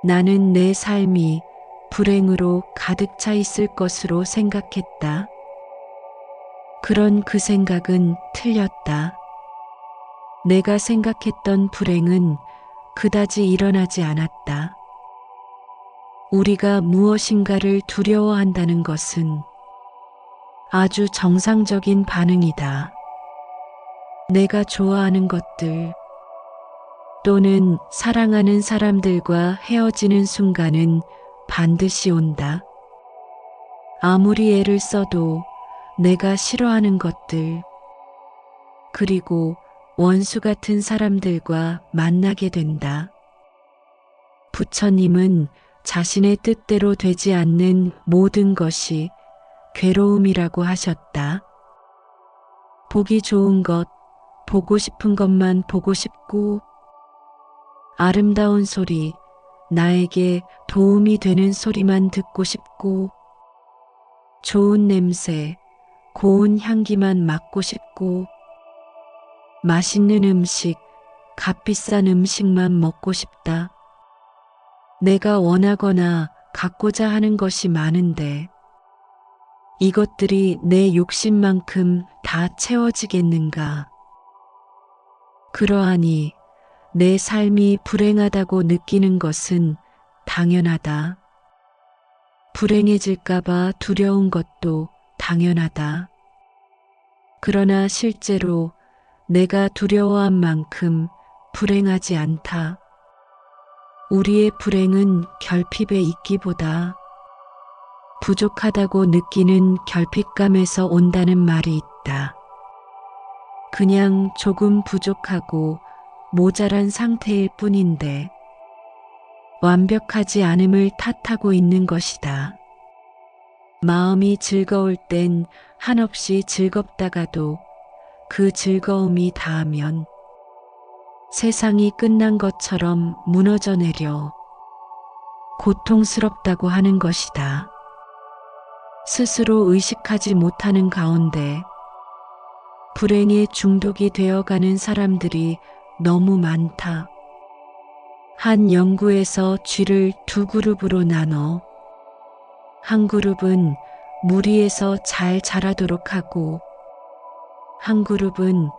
나는 내 삶이 불행으로 가득 차 있을 것으로 생각했다. 그런 그 생각은 틀렸다. 내가 생각했던 불행은 그다지 일어나지 않았다. 우리가 무엇인가를 두려워한다는 것은 아주 정상적인 반응이다. 내가 좋아하는 것들 또는 사랑하는 사람들과 헤어지는 순간은 반드시 온다. 아무리 애를 써도 내가 싫어하는 것들, 그리고 원수 같은 사람들과 만나게 된다. 부처님은 자신의 뜻대로 되지 않는 모든 것이 괴로움이라고 하셨다. 보기 좋은 것, 보고 싶은 것만 보고 싶고, 아름다운 소리, 나에게 도움이 되는 소리만 듣고 싶고, 좋은 냄새, 고운 향기만 맡고 싶고, 맛있는 음식, 값비싼 음식만 먹고 싶다. 내가 원하거나 갖고자 하는 것이 많은데, 이것들이 내 욕심만큼 다 채워지겠는가? 그러하니 내 삶이 불행하다고 느끼는 것은 당연하다. 불행해질까봐 두려운 것도 당연하다. 그러나 실제로 내가 두려워한 만큼 불행하지 않다. 우리의 불행은 결핍에 있기보다 부족하다고 느끼는 결핍감에서 온다는 말이 있다. 그냥 조금 부족하고 모자란 상태일 뿐인데 완벽하지 않음을 탓하고 있는 것이다. 마음이 즐거울 땐 한없이 즐겁다가도 그 즐거움이 닿으면 세상이 끝난 것처럼 무너져 내려 고통스럽다고 하는 것이다. 스스로 의식하지 못하는 가운데 불행에 중독이 되어가는 사람들이 너무 많다. 한 연구에서 쥐를 두 그룹으로 나눠 한 그룹은 무리에서 잘 자라도록 하고 한 그룹은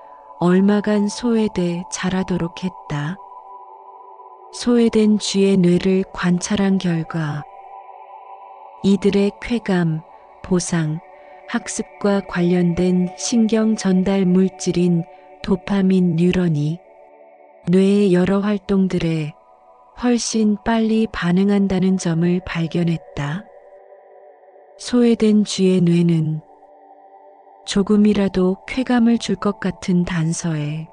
얼마간 소외돼 자라도록 했다. 소외된 쥐의 뇌를 관찰한 결과 이들의 쾌감, 보상, 학습과 관련된 신경 전달 물질인 도파민 뉴런이 뇌의 여러 활동들에 훨씬 빨리 반응한다는 점을 발견했다. 소외된 쥐의 뇌는 조금이라도 쾌감을 줄 것 같은 단서에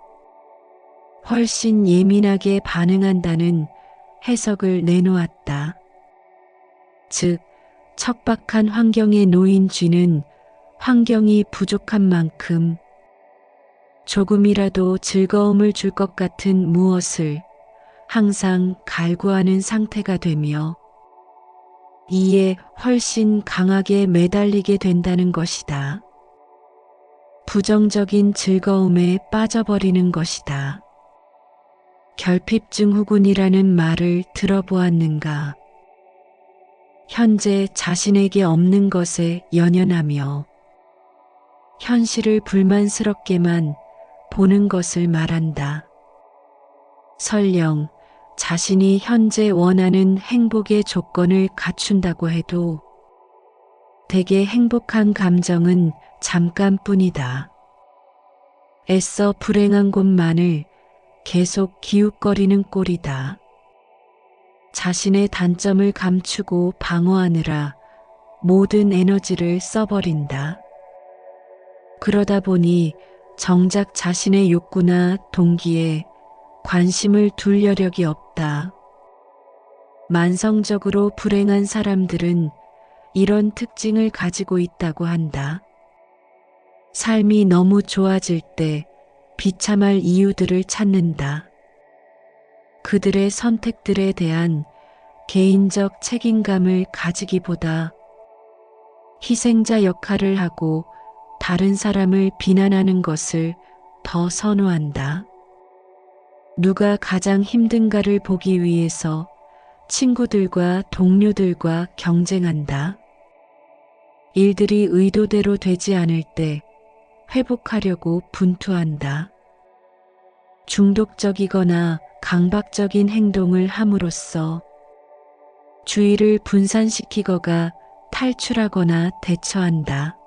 훨씬 예민하게 반응한다는 해석을 내놓았다. 즉, 척박한 환경에 놓인 쥐는 환경이 부족한 만큼 조금이라도 즐거움을 줄 것 같은 무엇을 항상 갈구하는 상태가 되며 이에 훨씬 강하게 매달리게 된다는 것이다. 부정적인 즐거움에 빠져버리는 것이다. 결핍증후군이라는 말을 들어보았는가? 현재 자신에게 없는 것에 연연하며 현실을 불만스럽게만 보는 것을 말한다. 설령 자신이 현재 원하는 행복의 조건을 갖춘다고 해도 대개 행복한 감정은 잠깐뿐이다. 애써 불행한 곳만을 계속 기웃거리는 꼴이다. 자신의 단점을 감추고 방어하느라 모든 에너지를 써버린다. 그러다 보니 정작 자신의 욕구나 동기에 관심을 둘 여력이 없다. 만성적으로 불행한 사람들은 이런 특징을 가지고 있다고 한다. 삶이 너무 좋아질 때 비참할 이유들을 찾는다. 그들의 선택들에 대한 개인적 책임감을 가지기보다 희생자 역할을 하고 다른 사람을 비난하는 것을 더 선호한다. 누가 가장 힘든가를 보기 위해서 친구들과 동료들과 경쟁한다. 일들이 의도대로 되지 않을 때 회복하려고 분투한다. 중독적이거나 강박적인 행동을 함으로써 주의를 분산시키거나 탈출하거나 대처한다.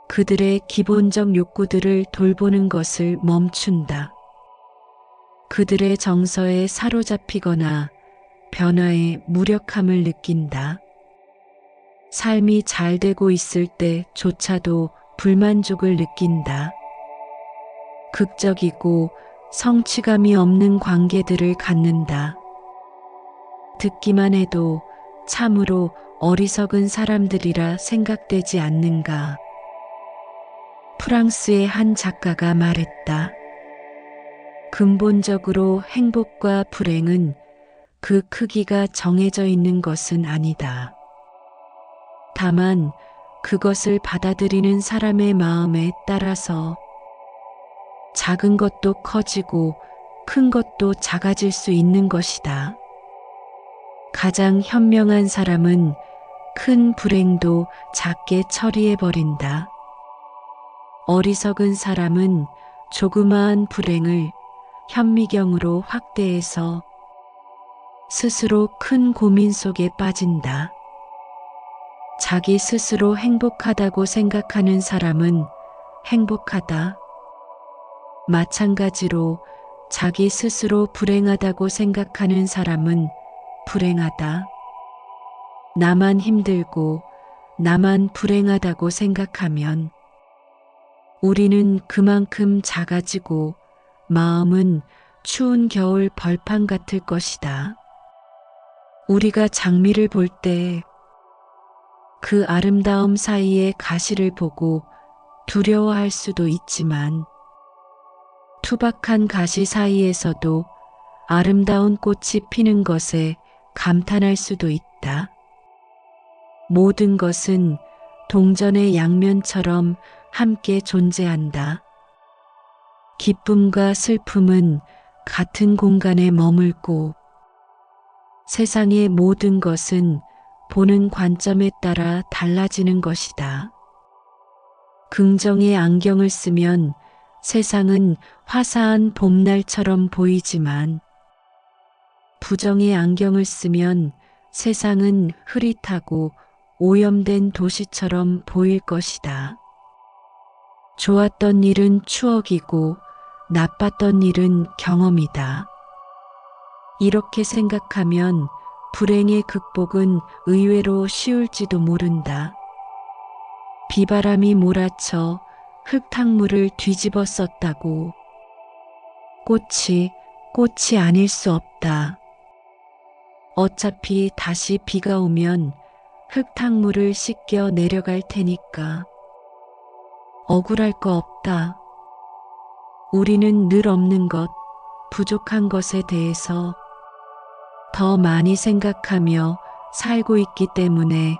그들의 기본적 욕구들을 돌보는 것을 멈춘다. 그들의 정서에 사로잡히거나 변화의 무력함을 느낀다. 삶이 잘 되고 있을 때조차도 불만족을 느낀다. 극적이고 성취감이 없는 관계들을 갖는다. 듣기만 해도 참으로 어리석은 사람들이라 생각되지 않는가? 프랑스의 한 작가가 말했다. 근본적으로 행복과 불행은 그 크기가 정해져 있는 것은 아니다. 다만 그것을 받아들이는 사람의 마음에 따라서 작은 것도 커지고 큰 것도 작아질 수 있는 것이다. 가장 현명한 사람은 큰 불행도 작게 처리해버린다. 어리석은 사람은 조그마한 불행을 현미경으로 확대해서 스스로 큰 고민 속에 빠진다. 자기 스스로 행복하다고 생각하는 사람은 행복하다. 마찬가지로 자기 스스로 불행하다고 생각하는 사람은 불행하다. 나만 힘들고 나만 불행하다고 생각하면 우리는 그만큼 작아지고 마음은 추운 겨울 벌판 같을 것이다. 우리가 장미를 볼 때 그 아름다움 사이의 가시를 보고 두려워할 수도 있지만 투박한 가시 사이에서도 아름다운 꽃이 피는 것에 감탄할 수도 있다. 모든 것은 동전의 양면처럼 함께 존재한다. 기쁨과 슬픔은 같은 공간에 머물고 세상의 모든 것은 보는 관점에 따라 달라지는 것이다. 긍정의 안경을 쓰면 세상은 화사한 봄날처럼 보이지만 부정의 안경을 쓰면 세상은 흐릿하고 오염된 도시처럼 보일 것이다. 좋았던 일은 추억이고 나빴던 일은 경험이다. 이렇게 생각하면 불행의 극복은 의외로 쉬울지도 모른다. 비바람이 몰아쳐 흙탕물을 뒤집어 썼다고 꽃이 아닐 수 없다. 어차피 다시 비가 오면 흙탕물을 씻겨 내려갈 테니까 억울할 거 없다. 우리는 늘 없는 것, 부족한 것에 대해서 더 많이 생각하며 살고 있기 때문에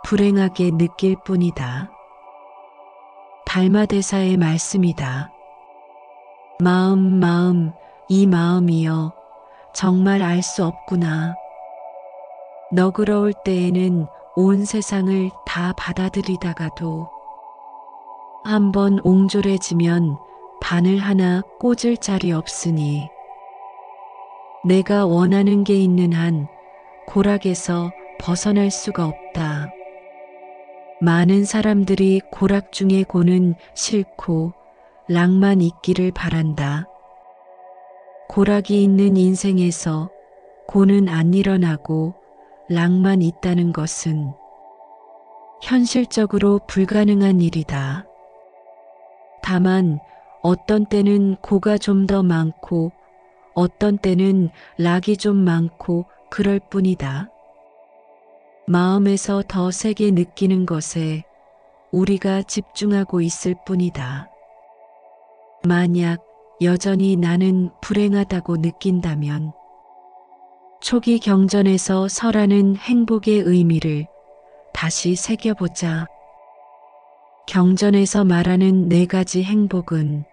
불행하게 느낄 뿐이다. 달마대사의 말씀이다. 마음, 이 마음이여, 정말 알 수 없구나. 너그러울 때에는 온 세상을 다 받아들이다가도 한번 옹졸해지면 바늘 하나 꽂을 자리 없으니 내가 원하는 게 있는 한 고락에서 벗어날 수가 없다. 많은 사람들이 고락 중에 고는 싫고 락만 있기를 바란다. 고락이 있는 인생에서 고는 안 일어나고 락만 있다는 것은 현실적으로 불가능한 일이다. 다만 어떤 때는 고가 좀 더 많고 어떤 때는 락이 좀 많고 그럴 뿐이다. 마음에서 더 세게 느끼는 것에 우리가 집중하고 있을 뿐이다. 만약 여전히 나는 불행하다고 느낀다면 초기 경전에서 설하는 행복의 의미를 다시 새겨보자. 경전에서 말하는 4가지 행복은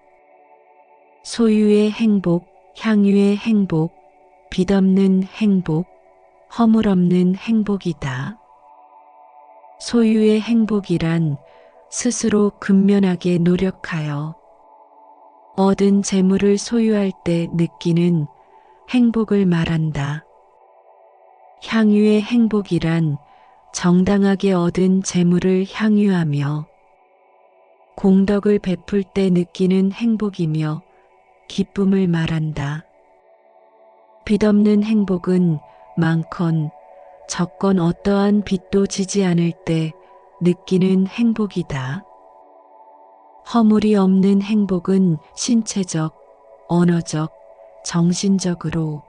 소유의 행복, 향유의 행복, 빚없는 행복, 허물없는 행복이다. 소유의 행복이란 스스로 근면하게 노력하여 얻은 재물을 소유할 때 느끼는 행복을 말한다. 향유의 행복이란 정당하게 얻은 재물을 향유하며 공덕을 베풀 때 느끼는 행복이며 기쁨을 말한다. 빚없는 행복은 많건 적건 어떠한 빚도 지지 않을 때 느끼는 행복이다. 허물이 없는 행복은 신체적, 언어적, 정신적으로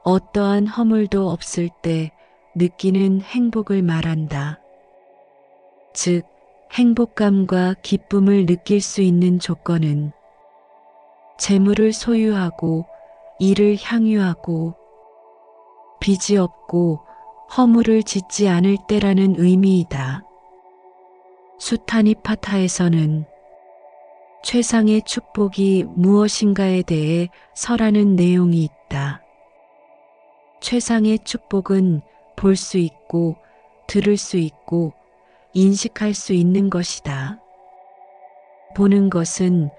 어떠한 허물도 없을 때 느끼는 행복을 말한다. 즉, 행복감과 기쁨을 느낄 수 있는 조건은 재물을 소유하고 이를 향유하고 빚이 없고 허물을 짓지 않을 때라는 의미이다. 수타니파타에서는 최상의 축복이 무엇인가에 대해 설하는 내용이 있다. 최상의 축복은 볼 수 있고 들을 수 있고 인식할 수 있는 것이다. 보는 것은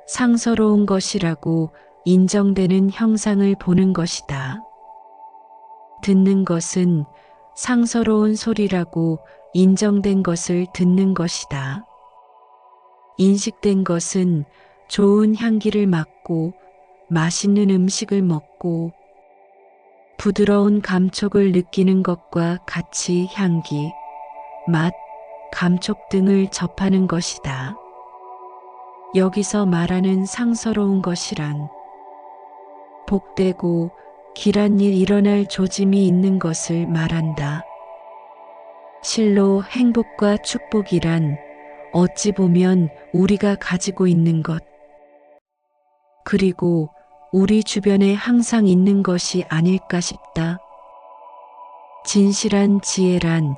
상서로운 것이라고 인정되는 형상을 보는 것이다. 듣는 것은 상서로운 소리라고 인정된 것을 듣는 것이다. 인식된 것은 좋은 향기를 맡고 맛있는 음식을 먹고 부드러운 감촉을 느끼는 것과 같이 향기, 맛, 감촉 등을 접하는 것이다. 여기서 말하는 상서로운 것이란 복되고 길한 일 일어날 조짐이 있는 것을 말한다. 실로 행복과 축복이란 어찌 보면 우리가 가지고 있는 것, 그리고 우리 주변에 항상 있는 것이 아닐까 싶다. 진실한 지혜란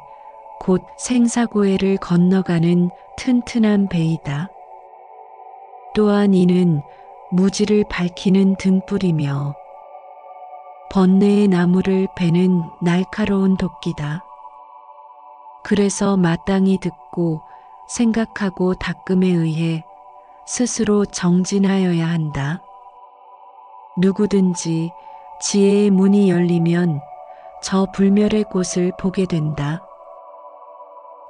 곧 생사고해를 건너가는 튼튼한 배이다. 또한 이는 무지를 밝히는 등불이며 번뇌의 나무를 베는 날카로운 도끼다. 그래서 마땅히 듣고 생각하고 닦음에 의해 스스로 정진하여야 한다. 누구든지 지혜의 문이 열리면 저 불멸의 곳을 보게 된다.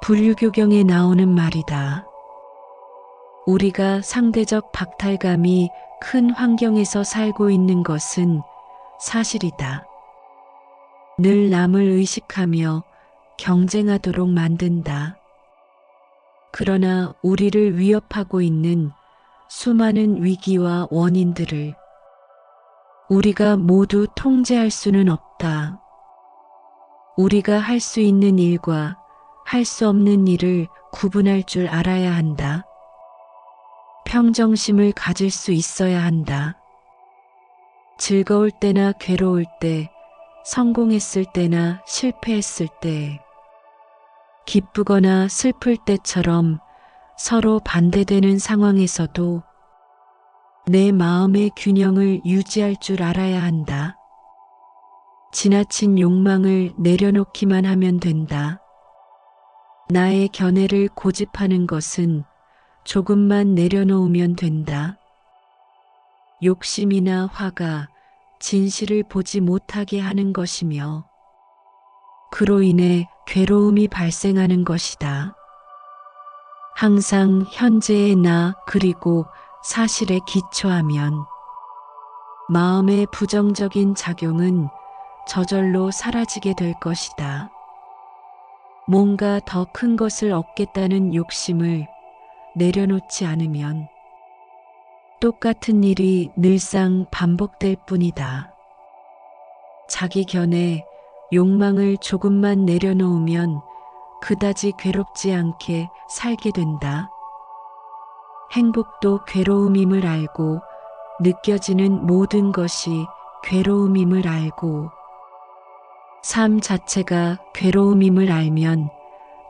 불유교경에 나오는 말이다. 우리가 상대적 박탈감이 큰 환경에서 살고 있는 것은 사실이다. 늘 남을 의식하며 경쟁하도록 만든다. 그러나 우리를 위협하고 있는 수많은 위기와 원인들을 우리가 모두 통제할 수는 없다. 우리가 할 수 있는 일과 할 수 없는 일을 구분할 줄 알아야 한다. 평정심을 가질 수 있어야 한다. 즐거울 때나 괴로울 때, 성공했을 때나 실패했을 때, 기쁘거나 슬플 때처럼 서로 반대되는 상황에서도 내 마음의 균형을 유지할 줄 알아야 한다. 지나친 욕망을 내려놓기만 하면 된다. 나의 견해를 고집하는 것은 조금만 내려놓으면 된다. 욕심이나 화가 진실을 보지 못하게 하는 것이며 그로 인해 괴로움이 발생하는 것이다. 항상 현재의 나 그리고 사실에 기초하면 마음의 부정적인 작용은 저절로 사라지게 될 것이다. 뭔가 더 큰 것을 얻겠다는 욕심을 내려놓지 않으면 똑같은 일이 늘상 반복될 뿐이다. 자기 견해, 욕망을 조금만 내려놓으면 그다지 괴롭지 않게 살게 된다. 행복도 괴로움임을 알고 느껴지는 모든 것이 괴로움임을 알고 삶 자체가 괴로움임을 알면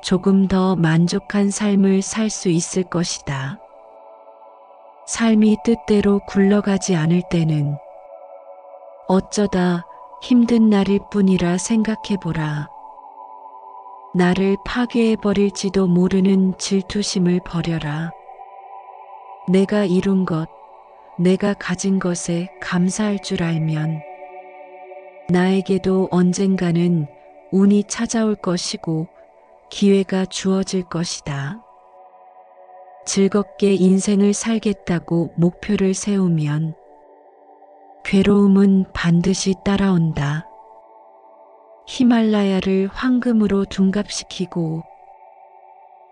조금 더 만족한 삶을 살 수 있을 것이다. 삶이 뜻대로 굴러가지 않을 때는 어쩌다 힘든 날일 뿐이라 생각해보라. 나를 파괴해버릴지도 모르는 질투심을 버려라. 내가 이룬 것, 내가 가진 것에 감사할 줄 알면 나에게도 언젠가는 운이 찾아올 것이고 기회가 주어질 것이다. 즐겁게 인생을 살겠다고 목표를 세우면 괴로움은 반드시 따라온다. 히말라야를 황금으로 둔갑시키고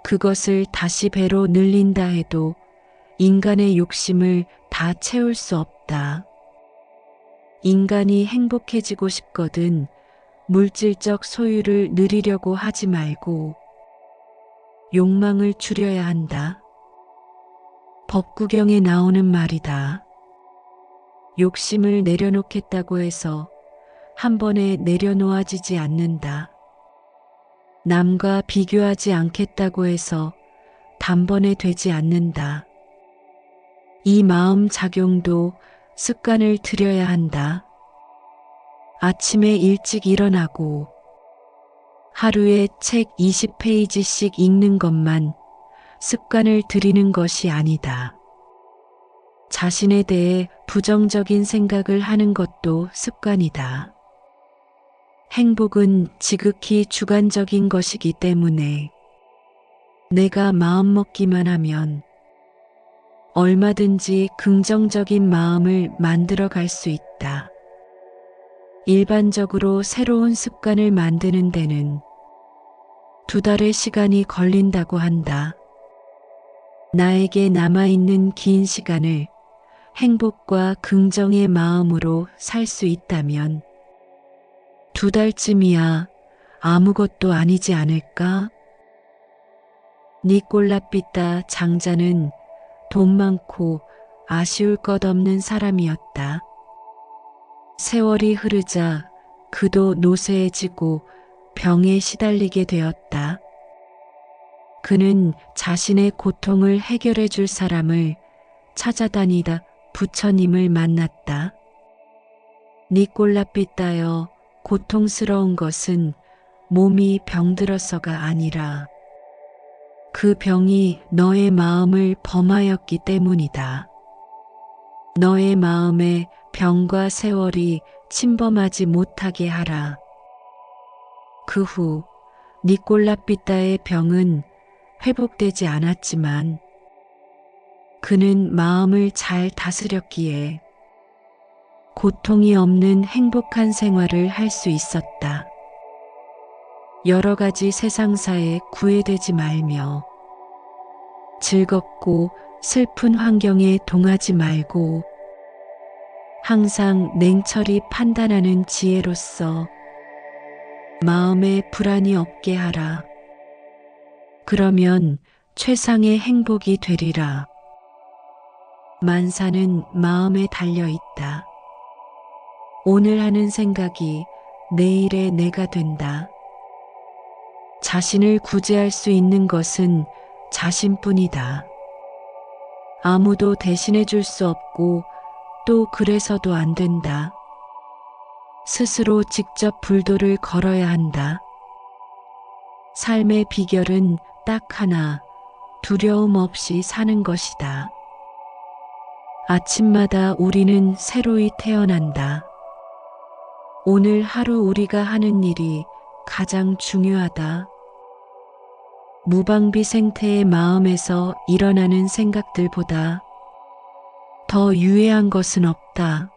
그것을 다시 배로 늘린다 해도 인간의 욕심을 다 채울 수 없다. 인간이 행복해지고 싶거든 물질적 소유를 누리려고 하지 말고 욕망을 줄여야 한다. 법구경에 나오는 말이다. 욕심을 내려놓겠다고 해서 한 번에 내려놓아지지 않는다. 남과 비교하지 않겠다고 해서 단번에 되지 않는다. 이 마음 작용도 습관을 들여야 한다. 아침에 일찍 일어나고 하루에 책 20페이지씩 읽는 것만 습관을 들이는 것이 아니다. 자신에 대해 부정적인 생각을 하는 것도 습관이다. 행복은 지극히 주관적인 것이기 때문에 내가 마음먹기만 하면 얼마든지 긍정적인 마음을 만들어 갈 수 있다. 일반적으로 새로운 습관을 만드는 데는 2달의 시간이 걸린다고 한다. 나에게 남아있는 긴 시간을 행복과 긍정의 마음으로 살 수 있다면 2달쯤이야 아무것도 아니지 않을까? 니콜라 피타 장자는 돈 많고 아쉬울 것 없는 사람이었다. 세월이 흐르자 그도 노쇠해지고 병에 시달리게 되었다. 그는 자신의 고통을 해결해 줄 사람을 찾아다니다 부처님을 만났다. 니콜라 피타여, 고통스러운 것은 몸이 병들어서가 아니라 그 병이 너의 마음을 범하였기 때문이다. 너의 마음에 병과 세월이 침범하지 못하게 하라. 그 후 니콜라 피타의 병은 회복되지 않았지만 그는 마음을 잘 다스렸기에 고통이 없는 행복한 생활을 할 수 있었다. 여러 가지 세상사에 구애되지 말며 즐겁고 슬픈 환경에 동하지 말고 항상 냉철히 판단하는 지혜로서 마음에 불안이 없게 하라. 그러면 최상의 행복이 되리라. 만사는 마음에 달려 있다. 오늘 하는 생각이 내일의 내가 된다. 자신을 구제할 수 있는 것은 자신뿐이다. 아무도 대신해 줄 수 없고 또 그래서도 안 된다. 스스로 직접 불도를 걸어야 한다. 삶의 비결은 딱 하나, 두려움 없이 사는 것이다. 아침마다 우리는 새로이 태어난다. 오늘 하루 우리가 하는 일이 가장 중요하다. 무방비 생태의 마음에서 일어나는 생각들보다 더 유해한 것은 없다.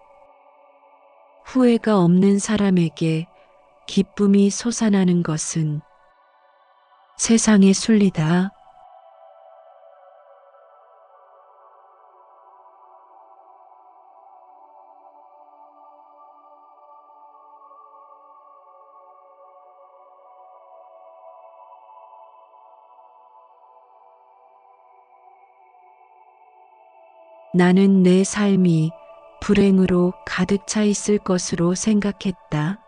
후회가 없는 사람에게 기쁨이 솟아나는 것은 세상의 순리다. 나는 내 삶이 불행으로 가득 차 있을 것으로 생각했다.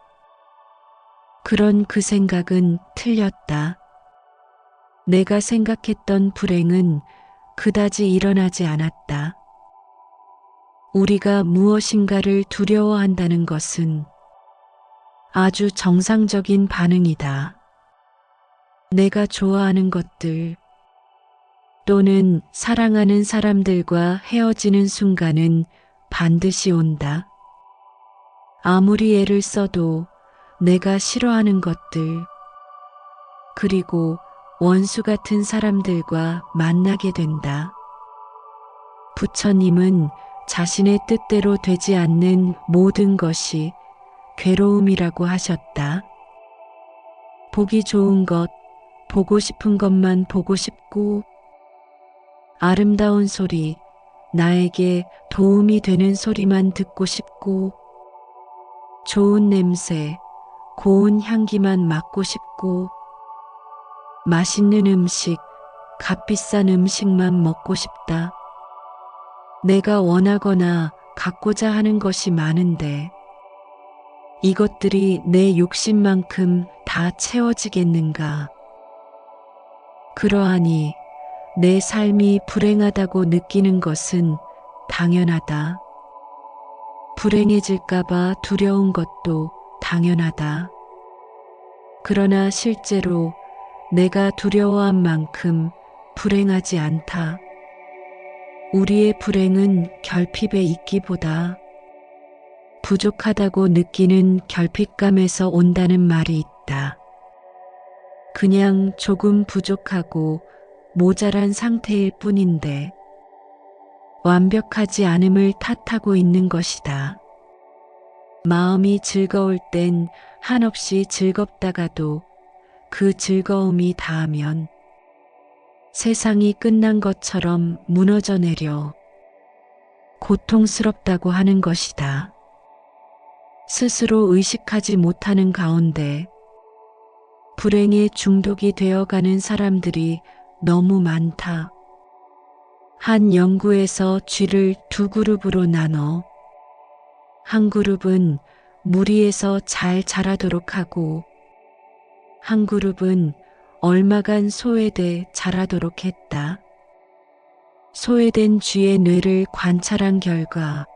그런 그 생각은 틀렸다. 내가 생각했던 불행은 그다지 일어나지 않았다. 우리가 무엇인가를 두려워한다는 것은 아주 정상적인 반응이다. 내가 좋아하는 것들 또는 사랑하는 사람들과 헤어지는 순간은 반드시 온다. 아무리 애를 써도 내가 싫어하는 것들, 그리고 원수 같은 사람들과 만나게 된다. 부처님은 자신의 뜻대로 되지 않는 모든 것이 괴로움이라고 하셨다. 보기 좋은 것, 보고 싶은 것만 보고 싶고, 아름다운 소리, 나에게 도움이 되는 소리만 듣고 싶고, 좋은 냄새, 고운 향기만 맡고 싶고, 맛있는 음식, 값비싼 음식만 먹고 싶다. 내가 원하거나 갖고자 하는 것이 많은데, 이것들이 내 욕심만큼 다 채워지겠는가? 그러하니 내 삶이 불행하다고 느끼는 것은 당연하다. 불행해질까봐 두려운 것도 당연하다. 그러나 실제로 내가 두려워한 만큼 불행하지 않다. 우리의 불행은 결핍에 있기보다 부족하다고 느끼는 결핍감에서 온다는 말이 있다. 그냥 조금 부족하고 모자란 상태일 뿐인데 완벽하지 않음을 탓하고 있는 것이다. 마음이 즐거울 땐 한없이 즐겁다가도 그 즐거움이 다하면 세상이 끝난 것처럼 무너져 내려 고통스럽다고 하는 것이다. 스스로 의식하지 못하는 가운데 불행에 중독이 되어가는 사람들이 너무 많다. 한 연구에서 쥐를 두 그룹으로 나눠 한 그룹은 무리에서 잘 자라도록 하고 한 그룹은 얼마간 소외돼 자라도록 했다. 소외된 쥐의 뇌를 관찰한 결과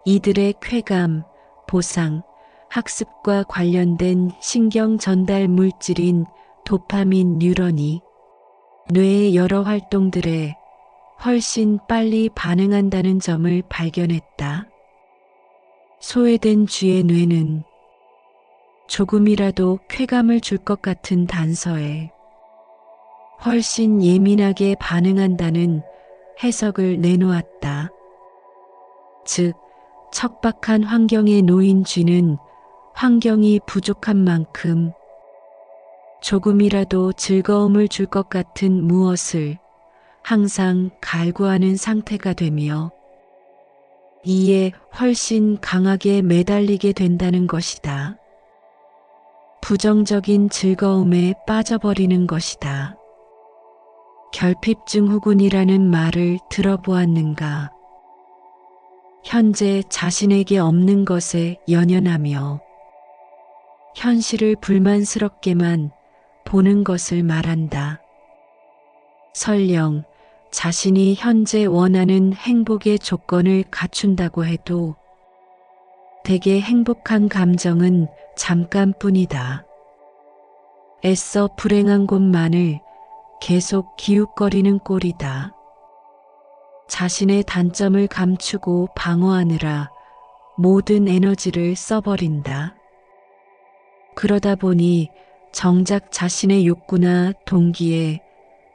이들의 쾌감, 보상, 학습과 관련된 신경 전달 물질인 도파민 뉴런이 뇌의 여러 활동들에 훨씬 빨리 반응한다는 점을 발견했다. 소외된 쥐의 뇌는 조금이라도 쾌감을 줄 것 같은 단서에 훨씬 예민하게 반응한다는 해석을 내놓았다. 즉, 척박한 환경에 놓인 쥐는 환경이 부족한 만큼 조금이라도 즐거움을 줄 것 같은 무엇을 항상 갈구하는 상태가 되며 이에 훨씬 강하게 매달리게 된다는 것이다. 부정적인 즐거움에 빠져버리는 것이다. 결핍증후군이라는 말을 들어보았는가? 현재 자신에게 없는 것에 연연하며 현실을 불만스럽게만 보는 것을 말한다. 설령 자신이 현재 원하는 행복의 조건을 갖춘다고 해도 대개 행복한 감정은 잠깐뿐이다. 애써 불행한 곳만을 계속 기웃거리는 꼴이다. 자신의 단점을 감추고 방어하느라 모든 에너지를 써버린다. 그러다 보니 정작 자신의 욕구나 동기에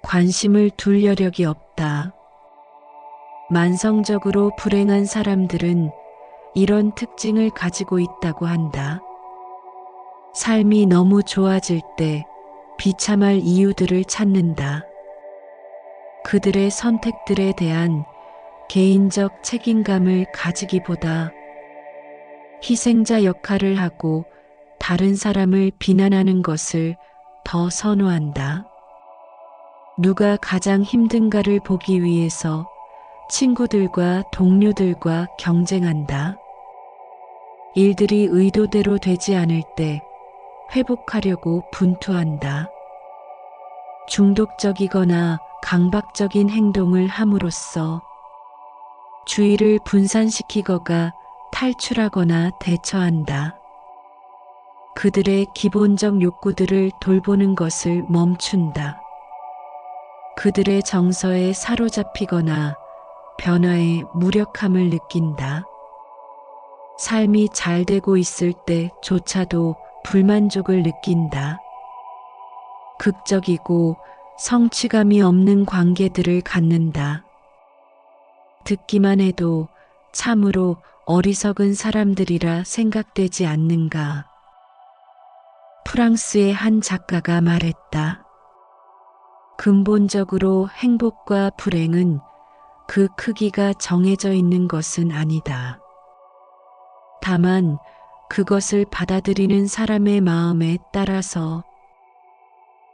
관심을 둘 여력이 없다. 만성적으로 불행한 사람들은 이런 특징을 가지고 있다고 한다. 삶이 너무 좋아질 때 비참할 이유들을 찾는다. 그들의 선택들에 대한 개인적 책임감을 가지기보다 희생자 역할을 하고 다른 사람을 비난하는 것을 더 선호한다. 누가 가장 힘든가를 보기 위해서 친구들과 동료들과 경쟁한다. 일들이 의도대로 되지 않을 때 회복하려고 분투한다. 중독적이거나 강박적인 행동을 함으로써 주의를 분산시키거나 탈출하거나 대처한다. 그들의 기본적 욕구들을 돌보는 것을 멈춘다. 그들의 정서에 사로잡히거나 변화의 무력함을 느낀다. 삶이 잘 되고 있을 때조차도 불만족을 느낀다. 극적이고 성취감이 없는 관계들을 갖는다. 듣기만 해도 참으로 어리석은 사람들이라 생각되지 않는가. 프랑스의 한 작가가 말했다. 근본적으로 행복과 불행은 그 크기가 정해져 있는 것은 아니다. 다만 그것을 받아들이는 사람의 마음에 따라서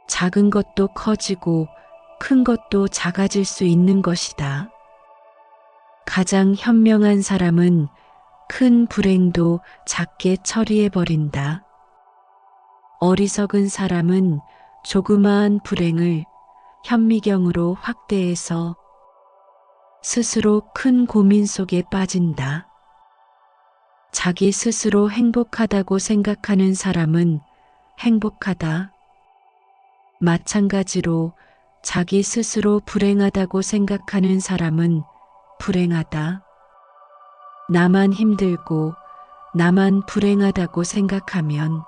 작은 것도 커지고 큰 것도 작아질 수 있는 것이다. 가장 현명한 사람은 큰 불행도 작게 처리해버린다. 어리석은 사람은 조그마한 불행을 현미경으로 확대해서 스스로 큰 고민 속에 빠진다. 자기 스스로 행복하다고 생각하는 사람은 행복하다. 마찬가지로 자기 스스로 불행하다고 생각하는 사람은 불행하다. 나만 힘들고 나만 불행하다고 생각하면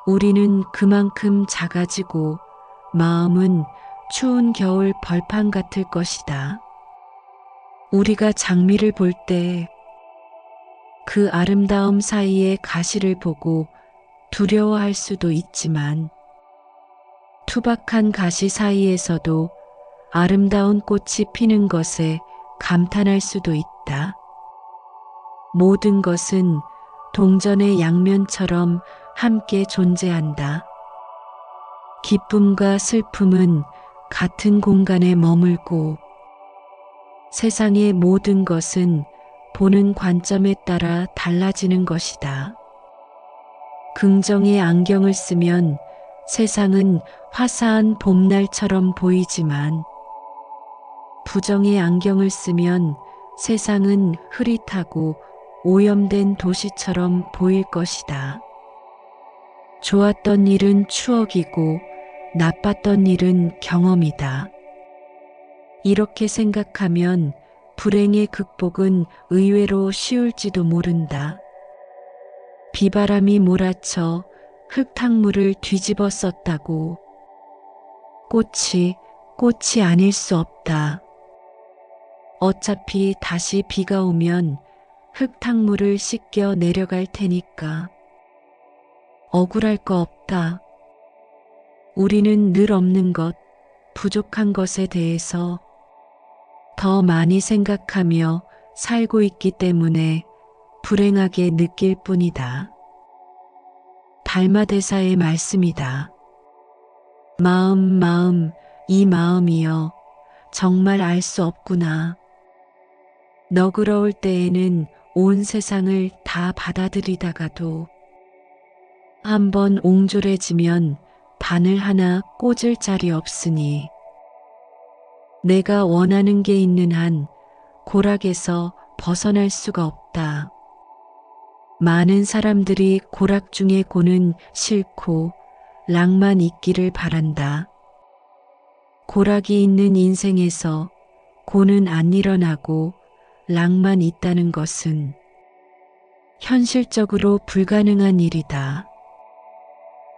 우리는 그만큼 작아지고 마음은 추운 겨울 벌판 같을 것이다. 우리가 장미를 볼 때 그 아름다움 사이의 가시를 보고 두려워할 수도 있지만 투박한 가시 사이에서도 아름다운 꽃이 피는 것에 감탄할 수도 있다. 모든 것은 동전의 양면처럼 함께 존재한다. 기쁨과 슬픔은 같은 공간에 머물고 세상의 모든 것은 보는 관점에 따라 달라지는 것이다. 긍정의 안경을 쓰면 세상은 화사한 봄날처럼 보이지만 부정의 안경을 쓰면 세상은 흐릿하고 오염된 도시처럼 보일 것이다. 좋았던 일은 추억이고 나빴던 일은 경험이다. 이렇게 생각하면 불행의 극복은 의외로 쉬울지도 모른다. 비바람이 몰아쳐 흙탕물을 뒤집어 썼다고 꽃이 아닐 수 없다. 어차피 다시 비가 오면 흙탕물을 씻겨 내려갈 테니까 억울할 거 없다. 우리는 늘 없는 것, 부족한 것에 대해서 더 많이 생각하며 살고 있기 때문에 불행하게 느낄 뿐이다. 달마대사의 말씀이다. 마음, 이 마음이여, 정말 알 수 없구나. 너그러울 때에는 온 세상을 다 받아들이다가도 한번 옹졸해지면 바늘 하나 꽂을 자리 없으니 내가 원하는 게 있는 한 고락에서 벗어날 수가 없다. 많은 사람들이 고락 중에 고는 싫고 락만 있기를 바란다. 고락이 있는 인생에서 고는 안 일어나고 락만 있다는 것은 현실적으로 불가능한 일이다.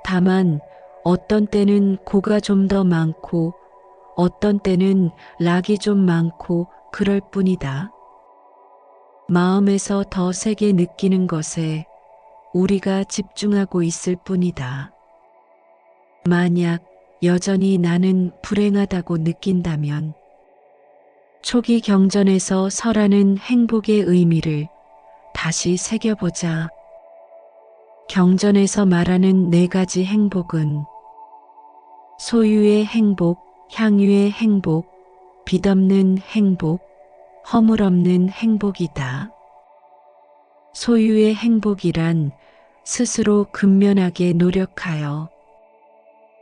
다만 어떤 때는 고가 좀 더 많고 어떤 때는 락이 좀 많고 그럴 뿐이다. 마음에서 더 세게 느끼는 것에 우리가 집중하고 있을 뿐이다. 만약 여전히 나는 불행하다고 느낀다면 초기 경전에서 설하는 행복의 의미를 다시 새겨보자. 경전에서 말하는 4가지 행복은 소유의 행복, 향유의 행복, 빚없는 행복, 허물 없는 행복이다. 소유의 행복이란 스스로 근면하게 노력하여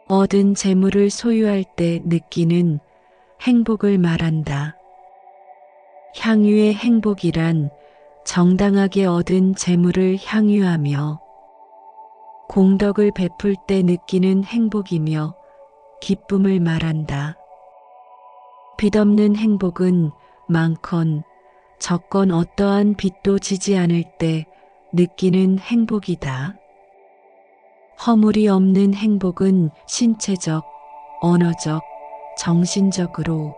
얻은 재물을 소유할 때 느끼는 행복을 말한다. 향유의 행복이란 정당하게 얻은 재물을 향유하며 공덕을 베풀 때 느끼는 행복이며 기쁨을 말한다. 빚없는 행복은 많건 적건 어떠한 빚도 지지 않을 때 느끼는 행복이다. 허물이 없는 행복은 신체적, 언어적, 정신적으로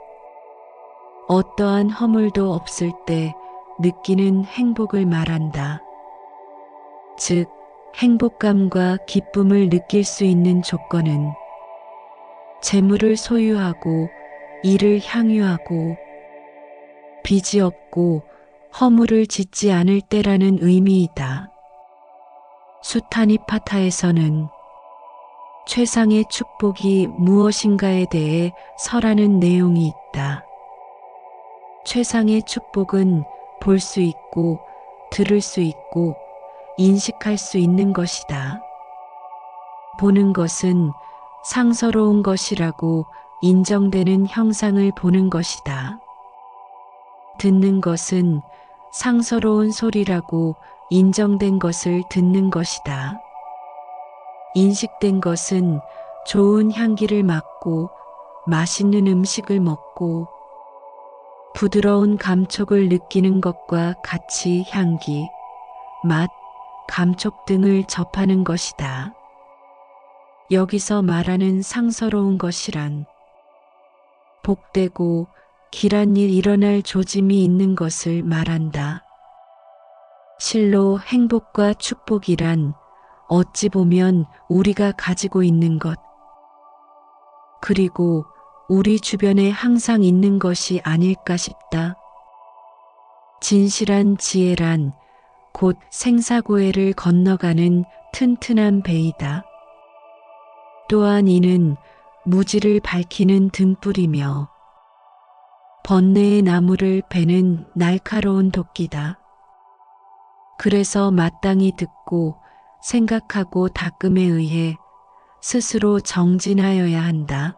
어떠한 허물도 없을 때 느끼는 행복을 말한다. 즉, 행복감과 기쁨을 느낄 수 있는 조건은 재물을 소유하고 이를 향유하고 빚이 없고 허물을 짓지 않을 때라는 의미이다. 수타니파타에서는 최상의 축복이 무엇인가에 대해 설하는 내용이 있다. 최상의 축복은 볼 수 있고 들을 수 있고 인식할 수 있는 것이다. 보는 것은 상서로운 것이라고 인정되는 형상을 보는 것이다. 듣는 것은 상서로운 소리라고 인정된 것을 듣는 것이다. 인식된 것은 좋은 향기를 맡고 맛있는 음식을 먹고 부드러운 감촉을 느끼는 것과 같이 향기, 맛, 감촉 등을 접하는 것이다. 여기서 말하는 상서로운 것이란 복되고 길한 일 일어날 조짐이 있는 것을 말한다. 실로 행복과 축복이란 어찌 보면 우리가 가지고 있는 것, 그리고 우리 주변에 항상 있는 것이 아닐까 싶다. 진실한 지혜란 곧 생사고해를 건너가는 튼튼한 배이다. 또한 이는 무지를 밝히는 등불이며 번뇌의 나무를 베는 날카로운 도끼다. 그래서 마땅히 듣고 생각하고 닦음에 의해 스스로 정진하여야 한다.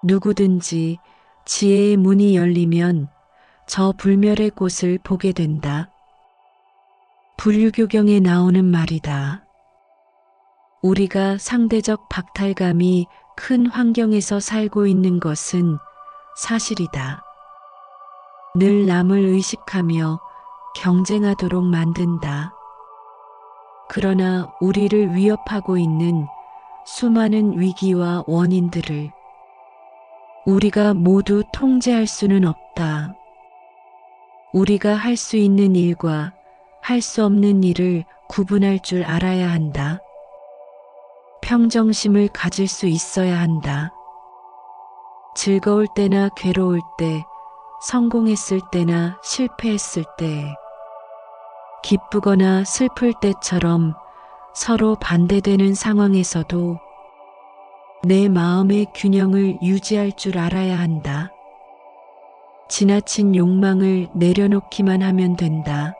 누구든지 지혜의 문이 열리면 저 불멸의 곳을 보게 된다. 불유교경에 나오는 말이다. 우리가 상대적 박탈감이 큰 환경에서 살고 있는 것은 사실이다. 늘 남을 의식하며 경쟁하도록 만든다. 그러나 우리를 위협하고 있는 수많은 위기와 원인들을 우리가 모두 통제할 수는 없다. 우리가 할 수 있는 일과 할 수 없는 일을 구분할 줄 알아야 한다. 평정심을 가질 수 있어야 한다. 즐거울 때나 괴로울 때, 성공했을 때나 실패했을 때, 기쁘거나 슬플 때처럼 서로 반대되는 상황에서도 내 마음의 균형을 유지할 줄 알아야 한다. 지나친 욕망을 내려놓기만 하면 된다.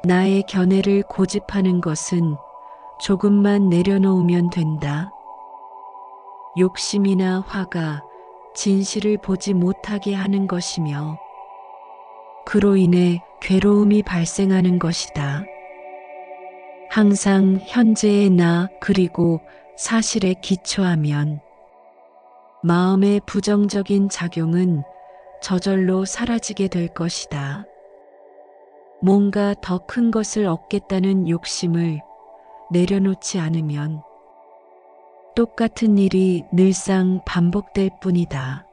나의 견해를 고집하는 것은 조금만 내려놓으면 된다. 욕심이나 화가 진실을 보지 못하게 하는 것이며 그로 인해 괴로움이 발생하는 것이다. 항상 현재의 나 그리고 사실에 기초하면 마음의 부정적인 작용은 저절로 사라지게 될 것이다. 뭔가 더 큰 것을 얻겠다는 욕심을 내려놓지 않으면 똑같은 일이 늘상 반복될 뿐이다.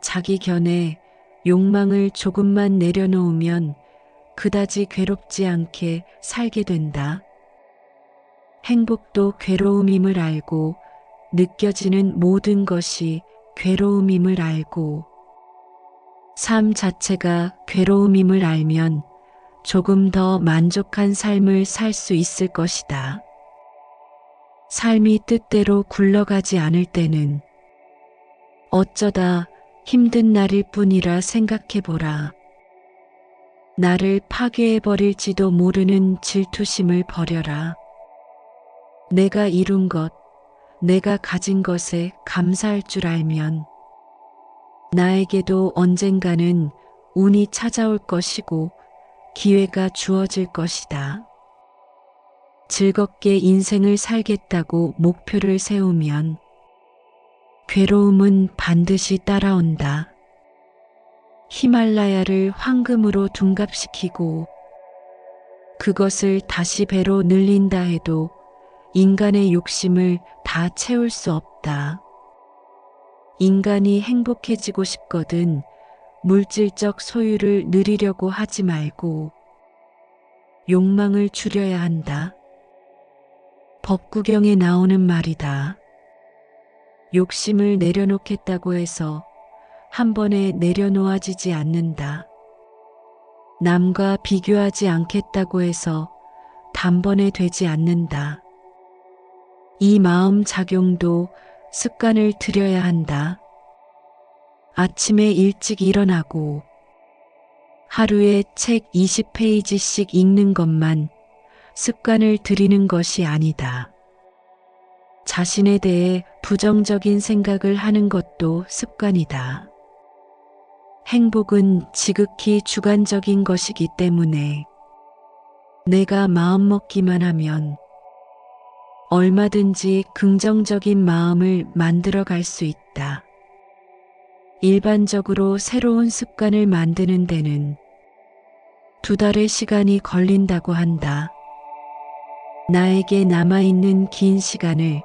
자기 견해, 욕망을 조금만 내려놓으면 그다지 괴롭지 않게 살게 된다. 행복도 괴로움임을 알고 느껴지는 모든 것이 괴로움임을 알고 삶 자체가 괴로움임을 알면 조금 더 만족한 삶을 살 수 있을 것이다. 삶이 뜻대로 굴러가지 않을 때는 어쩌다 힘든 날일 뿐이라 생각해보라. 나를 파괴해버릴지도 모르는 질투심을 버려라. 내가 이룬 것, 내가 가진 것에 감사할 줄 알면 나에게도 언젠가는 운이 찾아올 것이고 기회가 주어질 것이다. 즐겁게 인생을 살겠다고 목표를 세우면 괴로움은 반드시 따라온다. 히말라야를 황금으로 둔갑시키고 그것을 다시 배로 늘린다 해도 인간의 욕심을 다 채울 수 없다. 인간이 행복해지고 싶거든 물질적 소유를 누리려고 하지 말고 욕망을 줄여야 한다. 법구경에 나오는 말이다. 욕심을 내려놓겠다고 해서 한 번에 내려놓아지지 않는다. 남과 비교하지 않겠다고 해서 단번에 되지 않는다. 이 마음 작용도 습관을 들여야 한다. 아침에 일찍 일어나고 하루에 책 20페이지씩 읽는 것만 습관을 들이는 것이 아니다. 자신에 대해 부정적인 생각을 하는 것도 습관이다. 행복은 지극히 주관적인 것이기 때문에 내가 마음먹기만 하면 얼마든지 긍정적인 마음을 만들어 갈 수 있다. 일반적으로 새로운 습관을 만드는 데는 2달의 시간이 걸린다고 한다. 나에게 남아있는 긴 시간을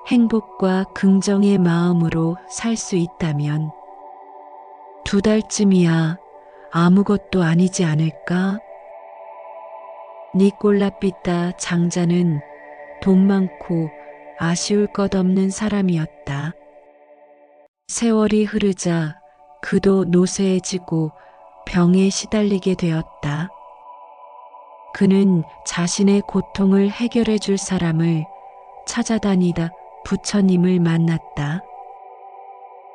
행복과 긍정의 마음으로 살 수 있다면 2달쯤이야 아무것도 아니지 않을까? 니콜라 삐따 장자는 돈 많고 아쉬울 것 없는 사람이었다. 세월이 흐르자 그도 노쇠해지고 병에 시달리게 되었다. 그는 자신의 고통을 해결해 줄 사람을 찾아다니다 부처님을 만났다.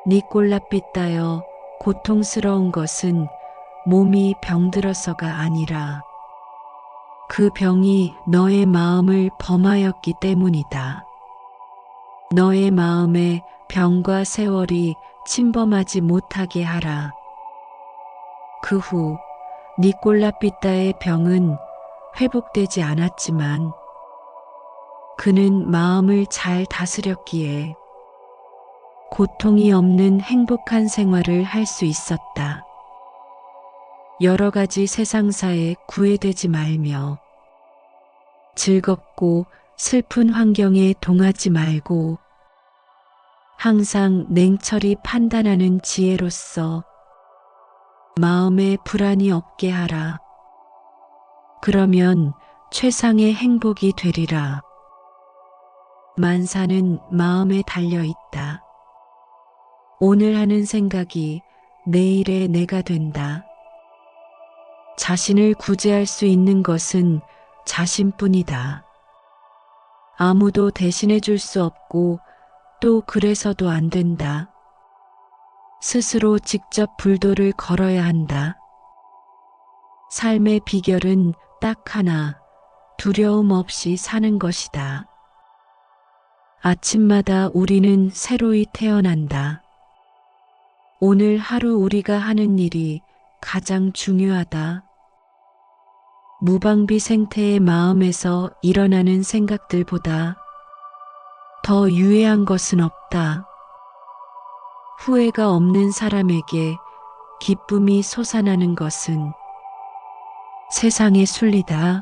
니콜라 삐따여, 고통스러운 것은 몸이 병들어서가 아니라 그 병이 너의 마음을 범하였기 때문이다. 너의 마음에 병과 세월이 침범하지 못하게 하라. 그 후 니콜라 삐따의 병은 회복되지 않았지만 그는 마음을 잘 다스렸기에 고통이 없는 행복한 생활을 할 수 있었다. 여러 가지 세상사에 구애되지 말며 즐겁고 슬픈 환경에 동하지 말고 항상 냉철히 판단하는 지혜로서 마음에 불안이 없게 하라. 그러면 최상의 행복이 되리라. 만사는 마음에 달려 있다. 오늘 하는 생각이 내일의 내가 된다. 자신을 구제할 수 있는 것은 자신뿐이다. 아무도 대신해 줄 수 없고 또 그래서도 안 된다. 스스로 직접 불도를 걸어야 한다. 삶의 비결은 딱 하나, 두려움 없이 사는 것이다. 아침마다 우리는 새로이 태어난다. 오늘 하루 우리가 하는 일이 가장 중요하다. 무방비 생태의 마음에서 일어나는 생각들보다 더 유해한 것은 없다. 후회가 없는 사람에게 기쁨이 솟아나는 것은 세상의 순리다.